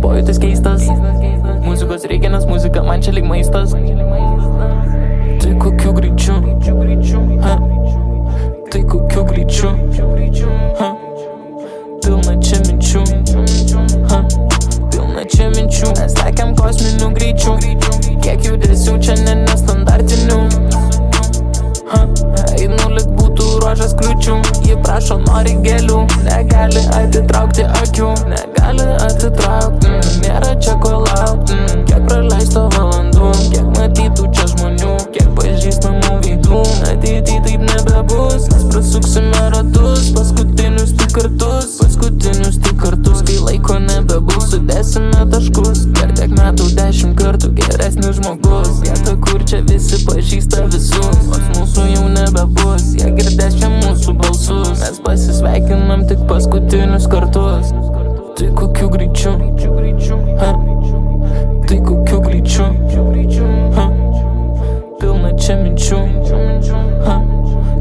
pojūtis keistas. Muzikos reikia, nes muzika man čia lyg maistas. Tai kokiu greičiu, ha? Tai kokiu greičiu, ha? Pilna čia minčių, ha? Pilna čia minčių. Mes lekiam kosminiu greičiu. Kiek judesių čia nestandartinių, ha? Einu lyg būtų ruožas kliučių. Ji prašo, nori gėlių. Negali atitraukti akių, negali atitraukti. Nėra čia ko laukti. Kiek praleisto valandų, kiek matytų čia žmonių, kiek pažįstamų veidų. Ateity taip nebebus, mes prasuksime ratus. Paskutinius tik kartus, paskutinius tik kartus. Kai laiko nebebus, sudėsime taškus. Per tiek metų 10 kartų geresnis žmogus. Vieta, kur čia visi pažįsta visus. Nors mūsų jau nebebus, jie girdės čia mūsų balsus. Mes pasisveikinam tik paskutinius kartus. Tai kokiu greičiu, ha? Tai kokiu greičiu, ha? Pilna čia minčių, ha?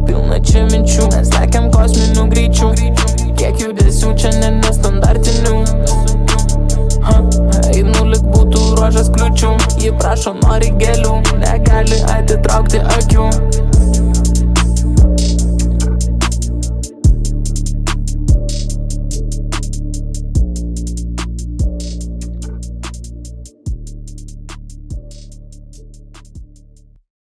Pilna čia minčių. Mes lekiam kosminiu greičiu. Kiek judesių čia nestandartinių, ha? Einu lyg būtų ruožas kliučių. Ji prašo, nori gėlių. Negali